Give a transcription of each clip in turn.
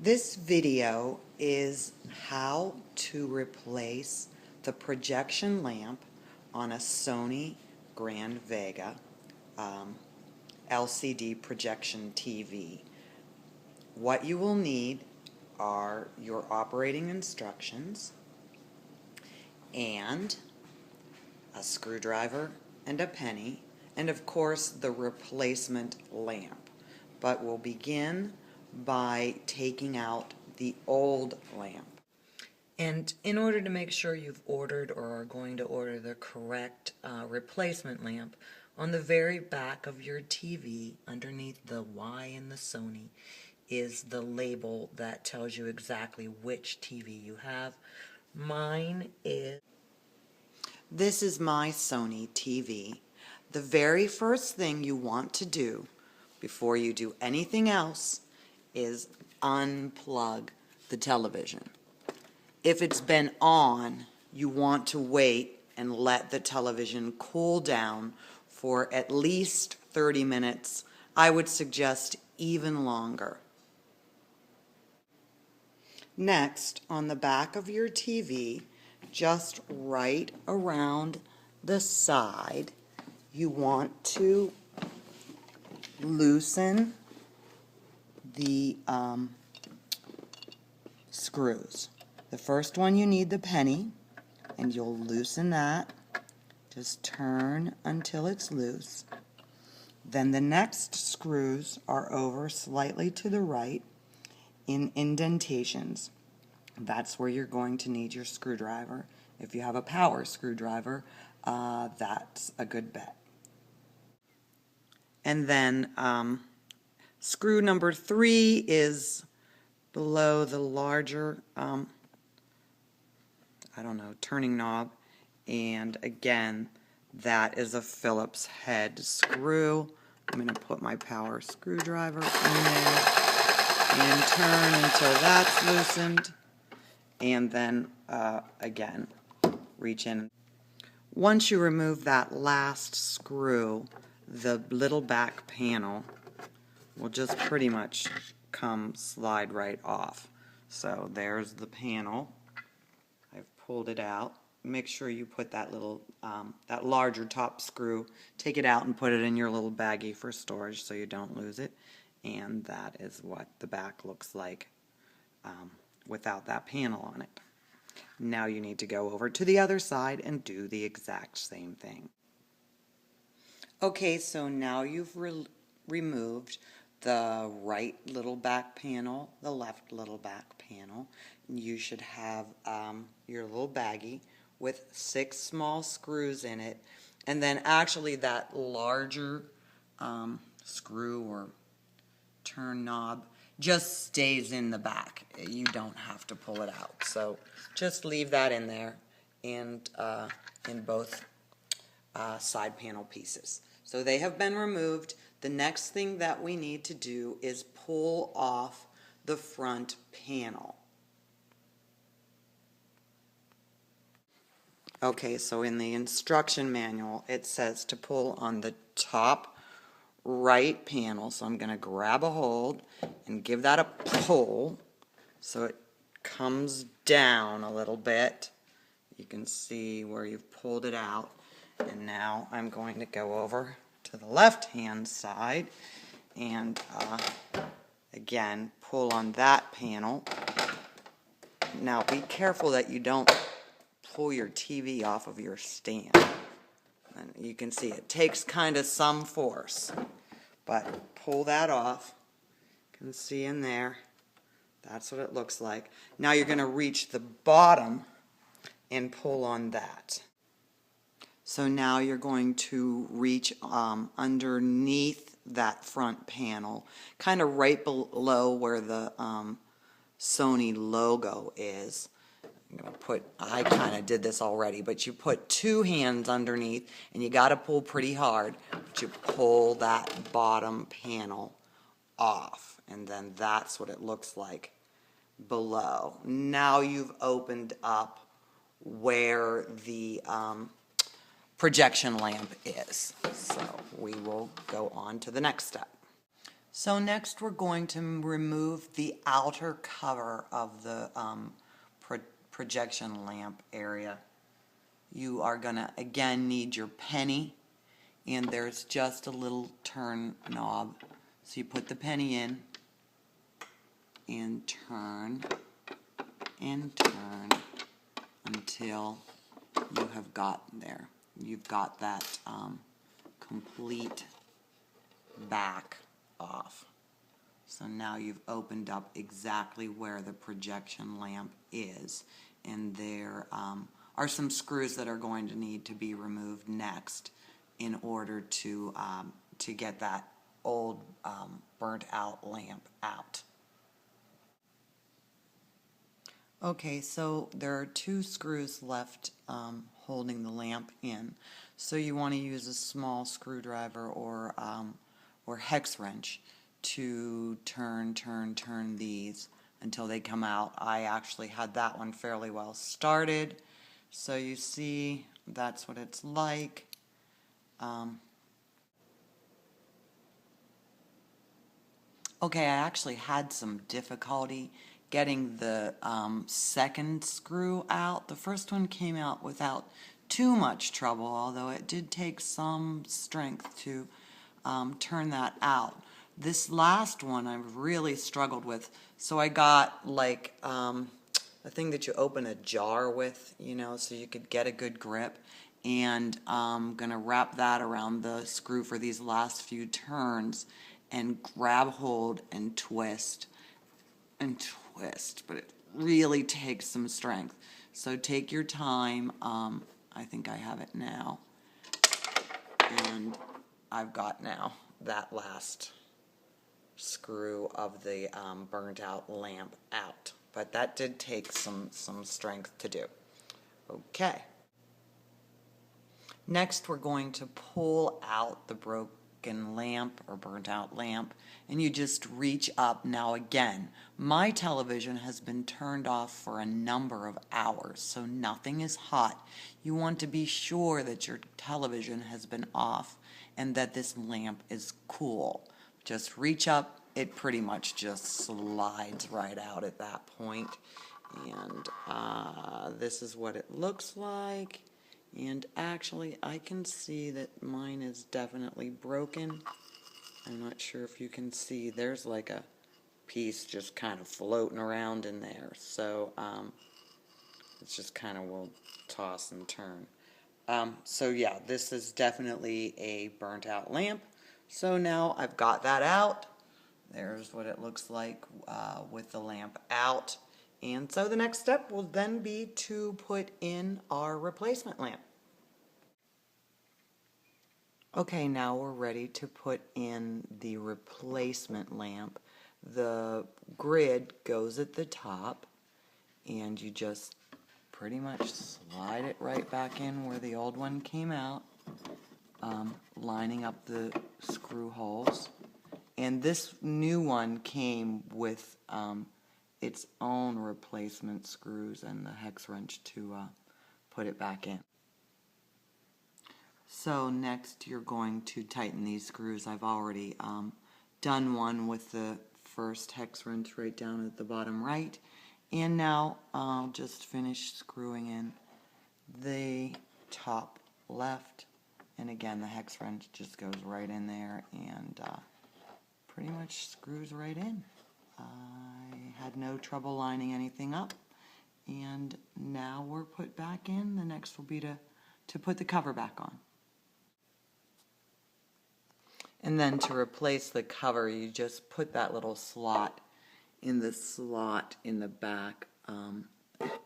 This video is how to replace the projection lamp on a Sony Grand Vega LCD projection TV. What you will need are your operating instructions and a screwdriver and a penny, and of course the replacement lamp. But we'll begin by taking out the old lamp. And in order to make sure you've ordered or are going to order the correct replacement lamp, on the very back of your TV, underneath the Y in the Sony, is the label that tells you exactly which TV you have. This is my Sony TV. The very first thing you want to do before you do anything else is unplug the television. If it's been on, you want to wait and let the television cool down for at least 30 minutes. I would suggest even longer. Next, on the back of your TV, just right around the side, you want to loosen the screws. The first one, you need the penny, and you'll loosen that. Just turn until it's loose. Then the next screws are over slightly to the right in indentations. That's where you're going to need your screwdriver. If you have a power screwdriver, that's a good bet. And then screw number 3 is below the larger, turning knob. And again, that is a Phillips head screw. I'm going to put my power screwdriver in there and turn until that's loosened. And then, again, reach in. Once you remove that last screw, the little back panel will just pretty much slide right off. So there's the panel. I've pulled it out. Make sure you put that little, that larger top screw, take it out and put it in your little baggie for storage so you don't lose it. And that is what the back looks like without that panel on it. Now you need to go over to the other side and do the exact same thing. Okay, so now you've removed the right little back panel, the left little back panel. You should have your little baggie with 6 small screws in it, and then actually that larger screw or turn knob just stays in the back. You don't have to pull it out. So just leave that in there and in both side panel pieces. So they have been removed. The next thing that we need to do is pull off the front panel. Okay, so in the instruction manual it says to pull on the top right panel. So I'm going to grab a hold and give that a pull so it comes down a little bit. You can see where you've pulled it out. And now I'm going to go over to the left-hand side and again pull on that panel. Now be careful that you don't pull your TV off of your stand. And you can see it takes kind of some force, but pull that off. You can see in there. That's what it looks like. Now you're going to reach the bottom and pull on that. So now you're going to reach underneath that front panel, kind of right below where the Sony logo is. I kind of did this already, but you put 2 hands underneath, and you got to pull pretty hard, but you pull that bottom panel off, and then that's what it looks like below. Now you've opened up where the projection lamp is. So we will go on to the next step. So next we're going to remove the outer cover of the projection lamp area. You are going to again need your penny, and there's just a little turn knob. So you put the penny in and turn until you have gotten there. You've got that complete back off. So now you've opened up exactly where the projection lamp is, and there are some screws that are going to need to be removed next in order to get that old burnt out lamp out. Okay, so there are 2 screws left holding the lamp in. So you want to use a small screwdriver or hex wrench to turn these until they come out. I actually had that one fairly well started. So you see, that's what it's like. Okay, I actually had some difficulty getting the second screw out. The first one came out without too much trouble, although it did take some strength to turn that out. This last one I really struggled with, so I got like a thing that you open a jar with, you know, so you could get a good grip, and I'm going to wrap that around the screw for these last few turns and grab hold and twist, but it really takes some strength. So take your time. I think I have it now, and I've got now that last screw of the burnt out lamp out, but that did take some strength to do. Okay. Next we're going to pull out the broken lamp or burnt out lamp, and you just reach up. Now again, my television has been turned off for a number of hours, so nothing is hot. You want to be sure that your television has been off and that this lamp is cool. Just reach up, it pretty much just slides right out at that point. And this is what it looks like. And actually, I can see that mine is definitely broken. I'm not sure if you can see. There's like a piece just kind of floating around in there. So it's just kind of will toss and turn. So yeah, this is definitely a burnt out lamp. So now I've got that out. There's what it looks like with the lamp out. And so the next step will then be to put in our replacement lamp. Okay, now we're ready to put in the replacement lamp. The grid goes at the top, and you just pretty much slide it right back in where the old one came out, lining up the screw holes. And this new one came with its own replacement screws and the hex wrench to put it back in. So next you're going to tighten these screws. I've already done one with the first hex wrench right down at the bottom right, and now I'll just finish screwing in the top left, and again the hex wrench just goes right in there and pretty much screws right in. I had no trouble lining anything up, and now we're put back in. The next will be to put the cover back on. And then to replace the cover, you just put that little slot in the back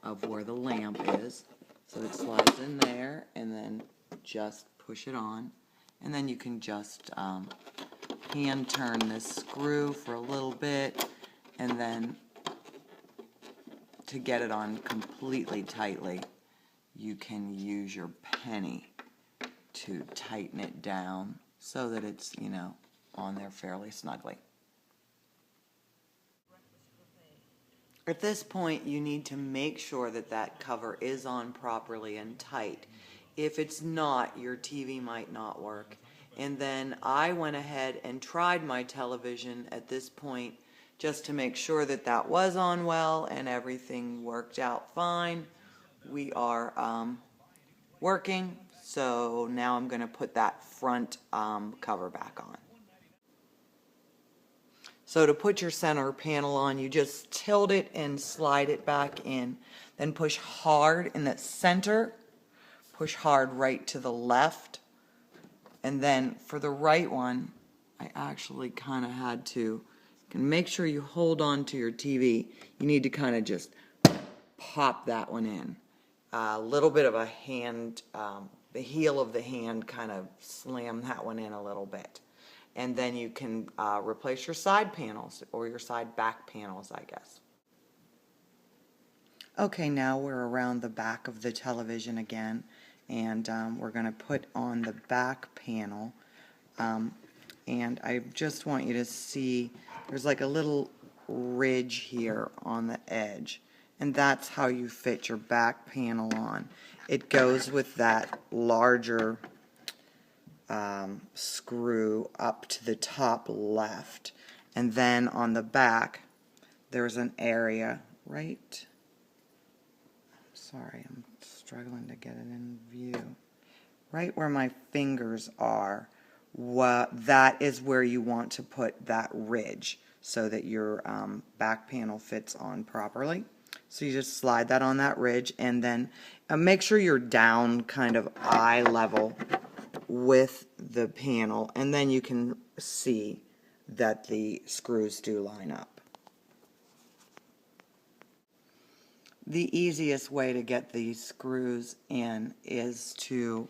of where the lamp is. So it slides in there, and then just push it on. And then you can just hand turn this screw for a little bit, and then to get it on completely tightly, you can use your penny to tighten it down so that it's, you know, on there fairly snugly. At this point, you need to make sure that that cover is on properly and tight. If it's not, your TV might not work. And then I went ahead and tried my television at this point just to make sure that that was on well and everything worked out fine. We are working, so now I'm going to put that front cover back on. So to put your center panel on, you just tilt it and slide it back in. Then push hard in the center, push hard right to the left. And then for the right one, I actually kind of had to, make sure you hold on to your TV. You need to kind of just pop that one in. A little bit of a hand, the heel of the hand kind of slam that one in a little bit. And then you can replace your side panels or your side back panels, I guess. Okay, now we're around the back of the television again, and we're going to put on the back panel. And I just want you to see there's like a little ridge here on the edge, and that's how you fit your back panel on. It goes with that larger screw up to the top left, and then on the back there's an area right, sorry, I'm struggling to get it in view, right where my fingers are. That is where you want to put that ridge so that your back panel fits on properly. So you just slide that on that ridge, and then make sure you're down kind of eye level with the panel, and then you can see that the screws do line up. The easiest way to get these screws in is to,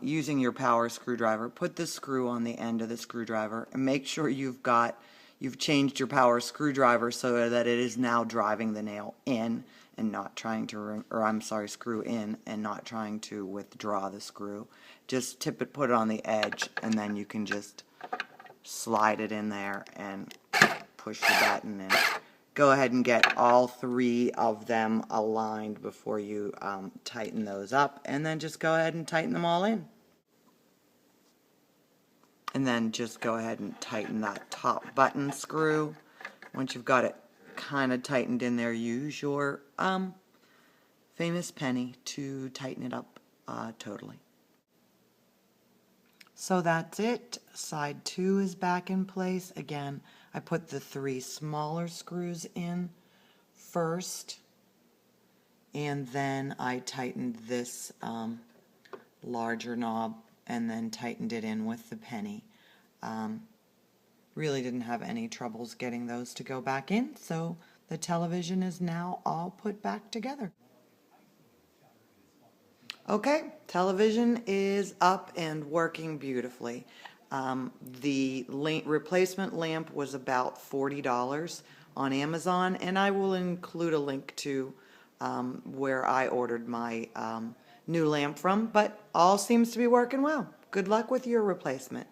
using your power screwdriver, put the screw on the end of the screwdriver and make sure you've changed your power screwdriver so that it is now driving the nail in and not trying to, screw in and not trying to withdraw the screw. Just put it on the edge, and then you can just slide it in there and push the button and go ahead and get all three of them aligned before you tighten those up, and then just go ahead and tighten them all in. And then just go ahead and tighten that top button screw. Once you've got it kind of tightened in there, use your famous penny to tighten it up totally. So that's it. Side 2 is back in place. Again, I put the 3 smaller screws in first, and then I tightened this larger knob and then tightened it in with the penny. Really didn't have any troubles getting those to go back in, so the television is now all put back together. Okay, television is up and working beautifully. The replacement lamp was about $40 on Amazon, and I will include a link to where I ordered my new lamp from, but all seems to be working well. Good luck with your replacement.